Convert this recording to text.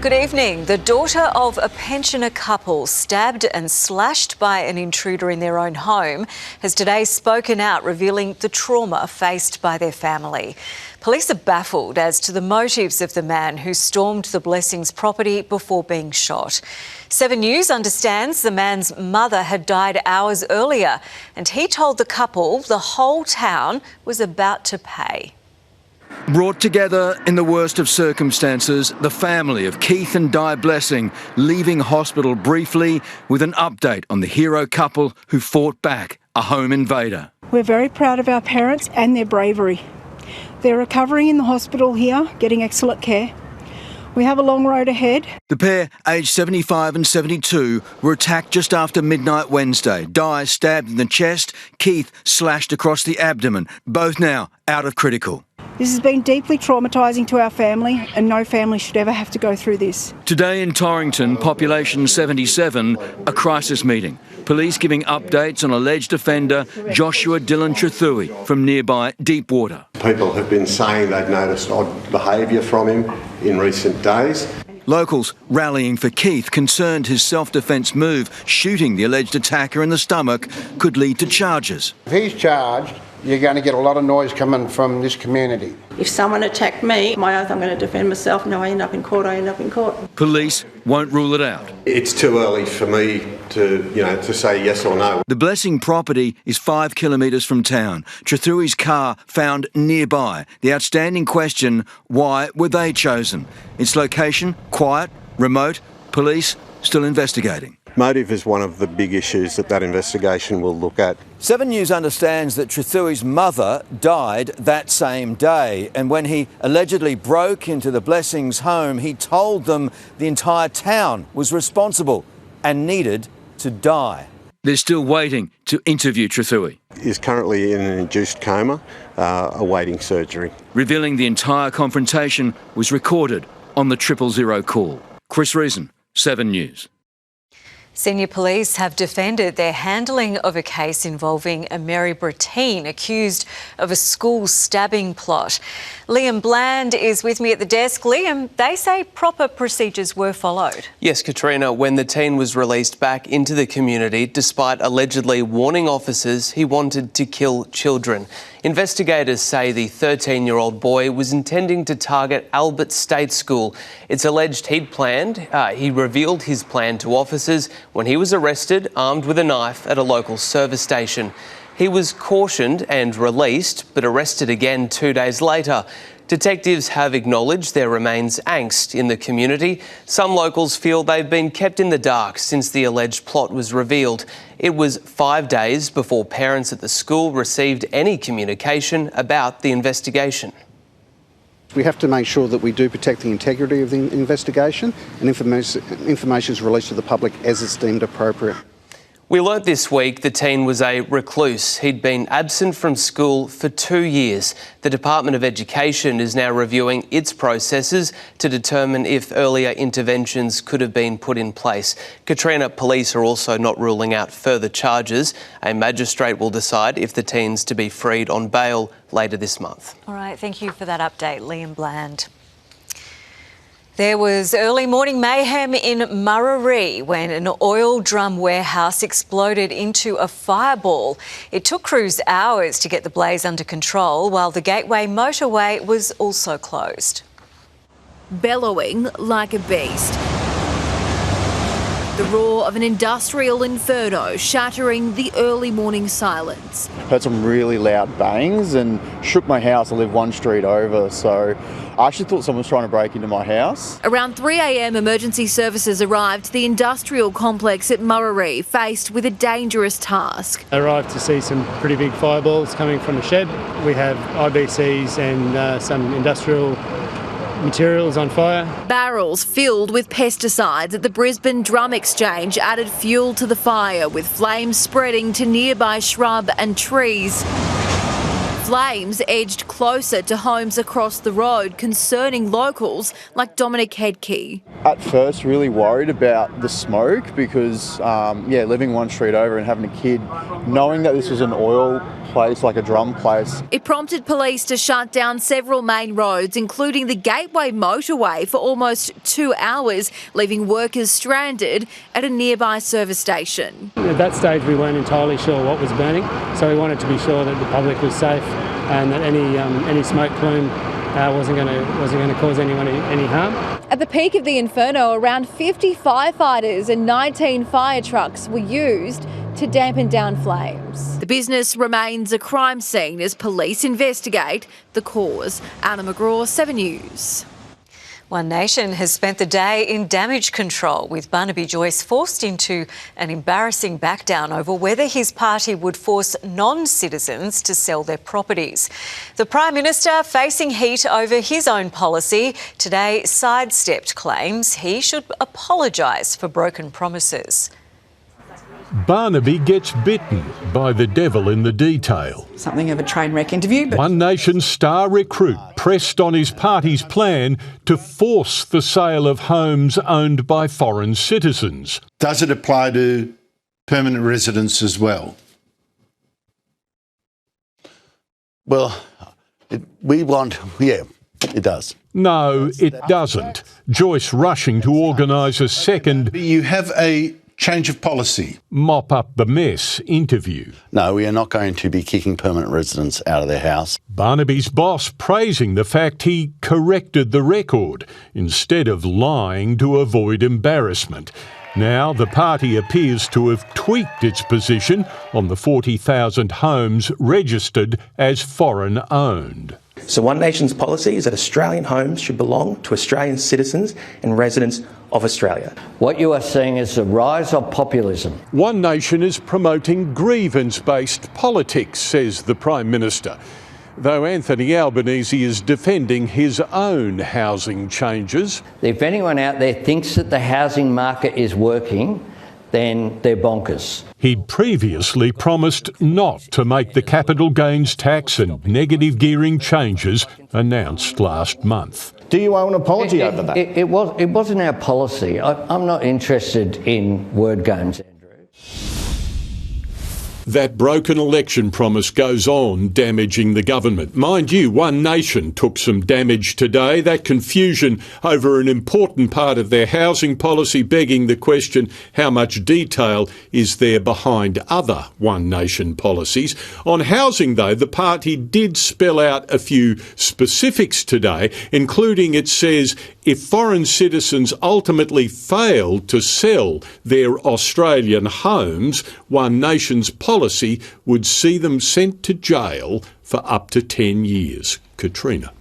Good evening. The daughter of a pensioner couple stabbed and slashed by an intruder in their own home has today spoken out, revealing the trauma faced by their family. Police are baffled as to the motives of the man who stormed the Blessings property before being shot. 7 News understands the man's mother had died hours earlier, and he told the couple the whole town was about to pay. Brought together in the worst of circumstances, the family of Keith and Diane Blessing leaving hospital briefly with an update on the hero couple who fought back a home invader. We're very proud of our parents and their bravery. They're recovering in the hospital here, getting excellent care. We have a long road ahead. The pair, aged 75 and 72, were attacked just after midnight Wednesday. Di stabbed in the chest, Keith slashed across the abdomen, both now out of critical. This has been deeply traumatising to our family, and no family should ever have to go through this. Today in Torrington, population 77, a crisis meeting. Police giving updates on alleged offender Joshua Trethewey from nearby Deepwater. People have been saying they've noticed odd behaviour from him in recent days. Locals rallying for Keith, concerned his self-defence move, shooting the alleged attacker in the stomach, could lead to charges. If he's charged, you're going to get a lot of noise coming from this community. If someone attacked me, my oath, I'm going to defend myself. No, I end up in court, Police won't rule it out. It's too early for me to say yes or no. The Blessing property is 5 kilometres from town. Trethewey's car found nearby. The outstanding question, why were they chosen? Its location, quiet, remote, police still investigating. Motive is one of the big issues that investigation will look at. 7 News understands that Trethewey's mother died that same day, and when he allegedly broke into the Blessings' home, he told them the entire town was responsible and needed to die. They're still waiting to interview Trethewey. He's currently in an induced coma, awaiting surgery. Revealing the entire confrontation was recorded on the 000 call. Chris Reason, 7 News. Senior police have defended their handling of a case involving a Maryborough teen accused of a school stabbing plot. Liam Bland is with me at the desk. Liam, they say proper procedures were followed. Yes, Katrina, when the teen was released back into the community, despite allegedly warning officers he wanted to kill children. Investigators say the 13-year-old boy was intending to target Albert State School. It's alleged he revealed his plan to officers when he was arrested armed with a knife at a local service station. He was cautioned and released, but arrested again 2 days later. Detectives have acknowledged there remains angst in the community. Some locals feel they've been kept in the dark since the alleged plot was revealed. It was 5 days before parents at the school received any communication about the investigation. We have to make sure that we do protect the integrity of the investigation, and information is released to the public as it's deemed appropriate. We learnt this week the teen was a recluse. He'd been absent from school for 2 years. The Department of Education is now reviewing its processes to determine if earlier interventions could have been put in place. Katrina, police are also not ruling out further charges. A magistrate will decide if the teen's to be freed on bail later this month. All right, thank you for that update, Liam Bland. There was early morning mayhem in Murarrie when an oil drum warehouse exploded into a fireball. It took crews hours to get the blaze under control, while the Gateway motorway was also closed. Bellowing like a beast. The roar of an industrial inferno shattering the early morning silence. Heard some really loud bangs and shook my house. I live one street over, so I actually thought someone was trying to break into my house. Around 3 a.m, emergency services arrived to the industrial complex at Murarrie, faced with a dangerous task. I arrived to see some pretty big fireballs coming from the shed. We have IBCs and some industrial materials on fire. Barrels filled with pesticides at the Brisbane Drum Exchange added fuel to the fire, with flames spreading to nearby shrub and trees. Flames edged closer to homes across the road, concerning locals like Dominic Headkey. At first, really worried about the smoke because, living one street over and having a kid, knowing that this was an oil place, like a drum place. It prompted police to shut down several main roads, including the Gateway motorway, for almost 2 hours, leaving workers stranded at a nearby service station. At that stage we weren't entirely sure what was burning, so we wanted to be sure that the public was safe and that any smoke plume wasn't going to cause anyone any harm. At the peak of the inferno, around 50 firefighters and 19 fire trucks were used to dampen down flames. The business remains a crime scene as police investigate the cause. Anna McGraw, 7 News. One Nation has spent the day in damage control, with Barnaby Joyce forced into an embarrassing backdown over whether his party would force non-citizens to sell their properties. The Prime Minister, facing heat over his own policy, today sidestepped claims he should apologise for broken promises. Barnaby gets bitten by the devil in the detail. Something of a train wreck interview. But One Nation star recruit pressed on his party's plan to force the sale of homes owned by foreign citizens. Does it apply to permanent residents as well? Well, it does. No, it doesn't. Joyce rushing to organise a second You have a change of policy. mop up the mess interview. No, we are not going to be kicking permanent residents out of their house. Barnaby's boss praising the fact he corrected the record instead of lying to avoid embarrassment. Now the party appears to have tweaked its position on the 40,000 homes registered as foreign owned. So One Nation's policy is that Australian homes should belong to Australian citizens and residents of Australia. What you are seeing is the rise of populism. One Nation is promoting grievance-based politics, says the Prime Minister, though Anthony Albanese is defending his own housing changes. If anyone out there thinks that the housing market is working, then they're bonkers. He'd previously promised not to make the capital gains tax and negative gearing changes announced last month. Do you owe an apology over that? It wasn't our policy. I'm not interested in word games. That broken election promise goes on damaging the government. Mind you, One Nation took some damage today. That confusion over an important part of their housing policy, begging the question, how much detail is there behind other One Nation policies? On housing, though, the party did spell out a few specifics today, including, it says, if foreign citizens ultimately fail to sell their Australian homes, One Nation's policy would see them sent to jail for up to 10 years. Katrina.